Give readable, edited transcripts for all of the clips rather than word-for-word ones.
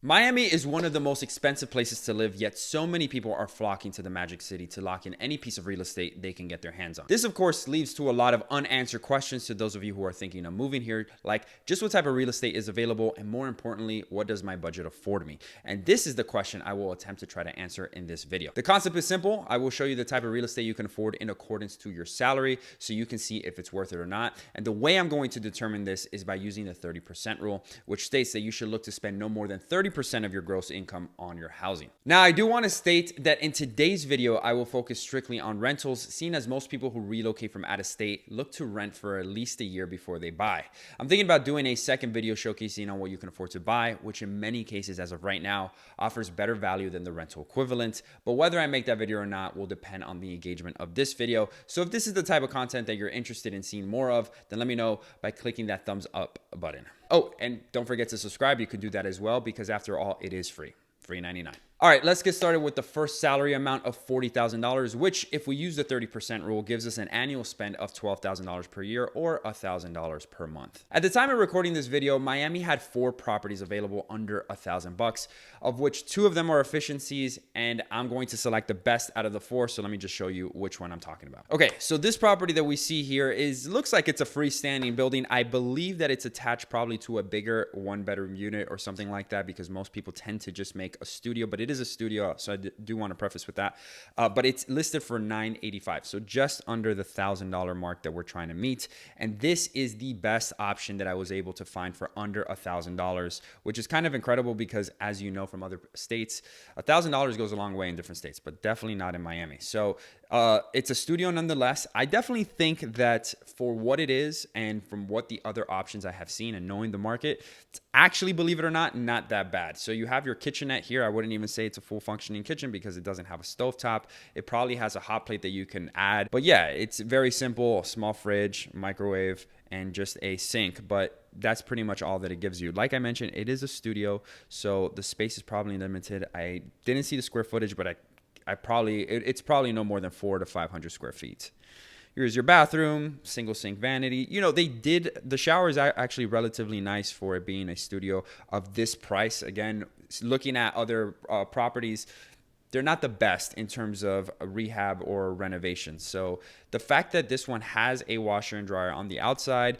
Miami is one of the most expensive places to live, yet so many people are flocking to the Magic City to lock in any piece of real estate they can get their hands on. This, of course, leads to a lot of unanswered questions to those of you who are thinking of moving here, like just what type of real estate is available, and more importantly, what does my budget afford me? And this is the question I will attempt to try to answer in this video. The concept is simple. I will show you the type of real estate you can afford in accordance to your salary so you can see if it's worth it or not. And the way I'm going to determine this is by using the 30% rule, which states that you should look to spend no more than 30% of your gross income on your housing. Now, I do want to state that in today's video, I will focus strictly on rentals, seeing as most people who relocate from out of state look to rent for at least a year before they buy. I'm thinking about doing a second video showcasing on what you can afford to buy, which in many cases, as of right now, offers better value than the rental equivalent. But whether I make that video or not will depend on the engagement of this video. So if this is the type of content that you're interested in seeing more of, then let me know by clicking that thumbs up button. Oh, and don't forget to subscribe. You can do that as well because after all, it is free. Free 99. All right, let's get started with the first salary amount of $40,000, which if we use the 30% rule gives us an annual spend of $12,000 per year or $1,000 per month. At the time of recording this video, Miami had 4 properties available under $1,000, of which 2 of them are efficiencies, and I'm going to select the best out of the 4. So let me just show you which one I'm talking about. Okay, so this property that we see here looks like it's a freestanding building. I believe that it's attached probably to a bigger 1-bedroom unit or something like that because most people tend to just make a studio, but it is a studio, so I do want to preface with that. But it's listed for $985, so just under the $1,000 mark that we're trying to meet. And this is the best option that I was able to find for under $1,000, which is kind of incredible because, as you know from other states, $1,000 goes a long way in different states, but definitely not in Miami. So it's a studio nonetheless. I definitely think that for what it is and from what the other options I have seen and knowing the market, it's actually, believe it or not that bad. So you have your kitchenette here. I wouldn't even say it's a full functioning kitchen because it doesn't have a stovetop. It probably has a hot plate that you can add. But yeah, it's very simple, a small fridge, microwave, and just a sink. But that's pretty much all that it gives you. Like I mentioned, it is a studio, so the space is probably limited. I didn't see the square footage, but it's probably no more than 400 to 500 square feet. Here's your bathroom, single sink vanity. You know, the shower is actually relatively nice for it being a studio of this price. Again, looking at other properties, they're not the best in terms of a rehab or renovation. So the fact that this one has a washer and dryer on the outside,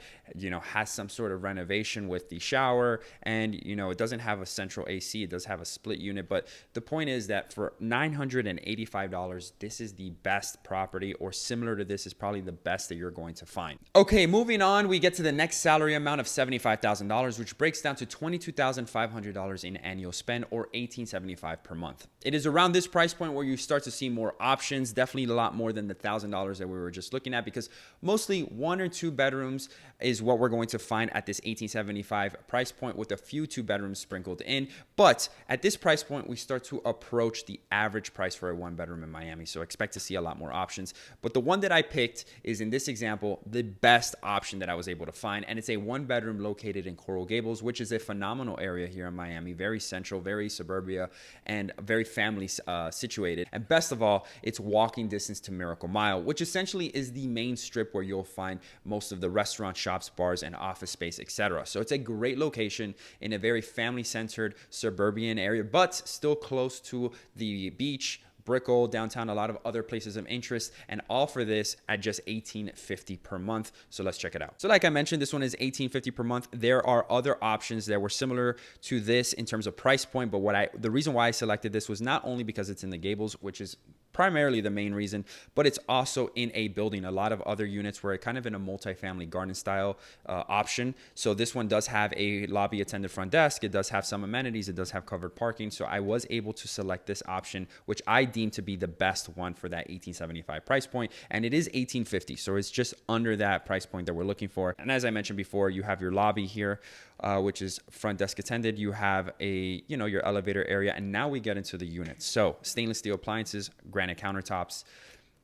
has some sort of renovation with the shower, and, it doesn't have a central AC. It does have a split unit. But the point is that for $985, this is the best property, or similar to this is probably the best that you're going to find. Okay, moving on, we get to the next salary amount of $75,000, which breaks down to $22,500 in annual spend, or $1,875 per month. It is around this price point where you start to see more options, definitely a lot more than the $1,000 that we were just looking at, because mostly 1 or 2 bedrooms is what we're going to find at this $1,875 price point, with a few 2 bedrooms sprinkled in. But at this price point, we start to approach the average price for a 1 bedroom in Miami. So expect to see a lot more options. But the one that I picked is, in this example, the best option that I was able to find. And it's a 1 bedroom located in Coral Gables, which is a phenomenal area here in Miami. Very central, very suburbia, and very family situated. And best of all, it's walking distance to Miracle Mile, which essentially is the main strip where you'll find most of the restaurants, shops, bars, and office space, etc. So it's a great location in a very family-centered suburban area, but still close to the beach, Brickell, downtown, a lot of other places of interest, and all for this at just $1,850 per month. So let's check it out. So like I mentioned, this one is $1,850 per month. There are other options that were similar to this in terms of price point, but the reason why I selected this was not only because it's in the Gables, which is primarily the main reason, but it's also in a building. A lot of other units were kind of in a multifamily garden style option. So this one does have a lobby attendant front desk. It does have some amenities. It does have covered parking. So I was able to select this option, which I deem to be the best one for that $1,875 price point. And it is $1,850. So it's just under that price point that we're looking for. And as I mentioned before, you have your lobby here, which is front desk attended. You have your elevator area. And now we get into the units. So stainless steel appliances, granite countertops,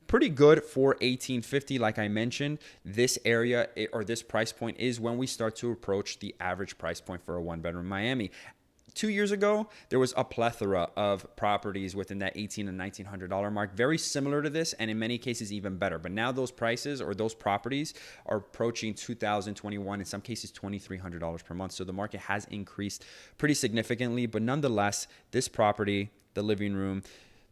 pretty good for $1,850. Like I mentioned, this area or this price point is when we start to approach the average price point for a 1 bedroom in Miami. 2 years ago, there was a plethora of properties within that $1,800 and $1,900 mark, very similar to this, and in many cases even better. But now those prices or those properties are approaching $2,021, in some cases $2,300 per month. So the market has increased pretty significantly. But nonetheless, this property, the living room,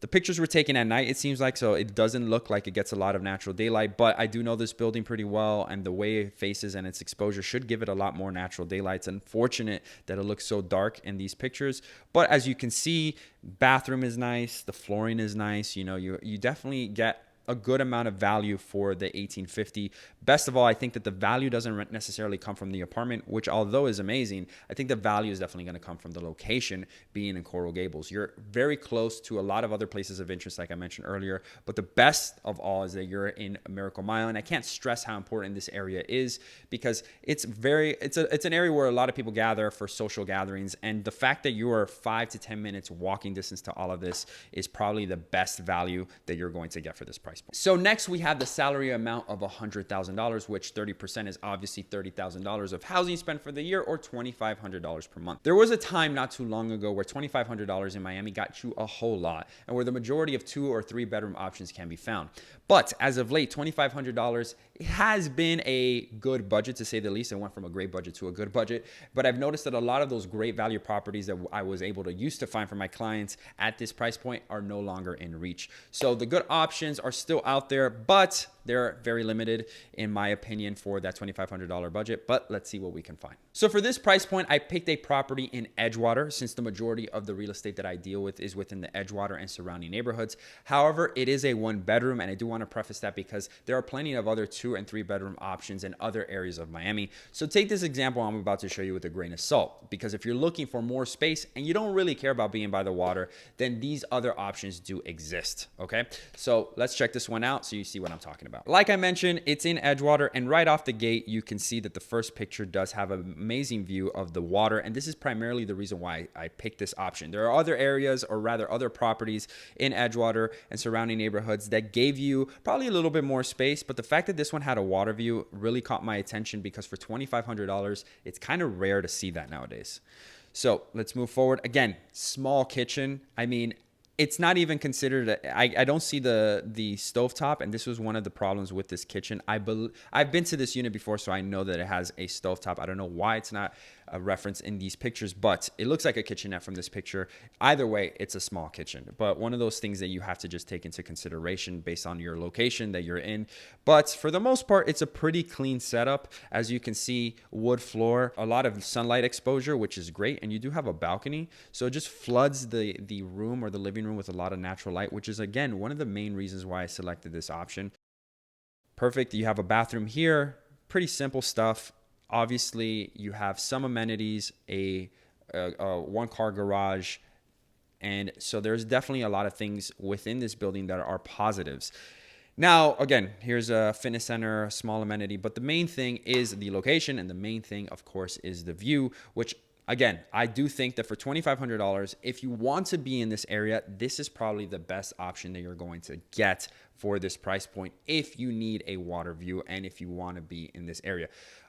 the pictures were taken at night, it seems like, so it doesn't look like it gets a lot of natural daylight, but I do know this building pretty well, and the way it faces and its exposure should give it a lot more natural daylight. It's unfortunate that it looks so dark in these pictures, but as you can see, bathroom is nice, the flooring is nice. You know, you definitely get a good amount of value for the 1850. Best of all, I think that the value doesn't necessarily come from the apartment, which although is amazing, I think the value is definitely going to come from the location being in Coral Gables. You're very close to a lot of other places of interest, like I mentioned earlier, but the best of all is that you're in Miracle Mile, and I can't stress how important this area is because it's an area where a lot of people gather for social gatherings, and the fact that you are 5 to 10 minutes walking distance to all of this is probably the best value that you're going to get for this price. So next we have the salary amount of $100,000, which 30% is obviously $30,000 of housing spent for the year, or $2,500 per month. There was a time not too long ago where $2,500 in Miami got you a whole lot, and where the majority of 2 or 3 bedroom options can be found. But as of late, $2,500 has been a good budget, to say the least. It went from a great budget to a good budget. But I've noticed that a lot of those great value properties that I was able to used to find for my clients at this price point are no longer in reach. So the good options are still out there, but they're very limited, in my opinion, for that $2,500 budget. But let's see what we can find. So for this price point, I picked a property in Edgewater, since the majority of the real estate that I deal with is within the Edgewater and surrounding neighborhoods. However, it is a 1 bedroom, and I do want to preface that because there are plenty of other 2 and 3 bedroom options in other areas of Miami. So take this example I'm about to show you with a grain of salt, because if you're looking for more space and you don't really care about being by the water, then these other options do exist. Okay, so let's check this one out so you see what I'm talking about. Like I mentioned, it's in Edgewater, and right off the gate, you can see that the first picture does have an amazing view of the water, and this is primarily the reason why I picked this option. There are other areas, or rather other properties in Edgewater and surrounding neighborhoods that gave you probably a little bit more space, but the fact that this one had a water view really caught my attention, because for $2,500, it's kind of rare to see that nowadays. So let's move forward. Again, small kitchen. I mean, it's not even considered, I don't see the stovetop, and this was one of the problems with this kitchen. I've been to this unit before, so I know that it has a stovetop. I don't know why it's not a reference in these pictures, but it looks like a kitchenette from this picture. Either way, it's a small kitchen, but one of those things that you have to just take into consideration based on your location that you're in. But for the most part, it's a pretty clean setup. As you can see, wood floor, a lot of sunlight exposure, which is great, and you do have a balcony, so it just floods the room or the living room with a lot of natural light, which is again one of the main reasons why I selected this option. Perfect. You have a bathroom here, pretty simple stuff. Obviously, you have some amenities, a 1-car garage, and so there's definitely a lot of things within this building that are positives. Now, again, here's a fitness center, a small amenity, but the main thing is the location, and the main thing, of course, is the view, which again, I do think that for $2,500, if you want to be in this area, this is probably the best option that you're going to get for this price point if you need a water view and if you want to be in this area.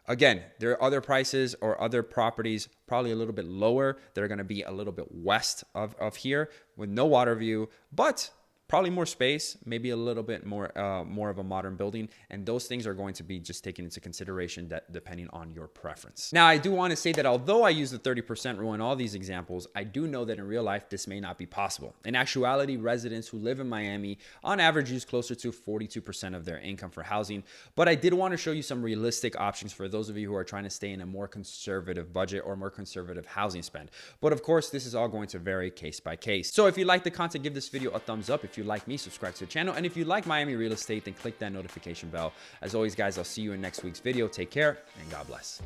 Again, there are other prices or other properties probably a little bit lower that are going to be a little bit west of here with no water view, but probably more space, maybe a little bit more of a modern building, and those things are going to be just taken into consideration that depending on your preference. Now, I do want to say that although I use the 30% rule in all these examples, I do know that in real life this may not be possible. In actuality, residents who live in Miami on average use closer to 42% of their income for housing, but I did want to show you some realistic options for those of you who are trying to stay in a more conservative budget or more conservative housing spend. But of course, this is all going to vary case by case. So if you like the content, give this video a thumbs up. If you like me, subscribe to the channel, and if you like Miami real estate, then click that notification bell. As always, guys, I'll see you in next week's video. Take care and God bless.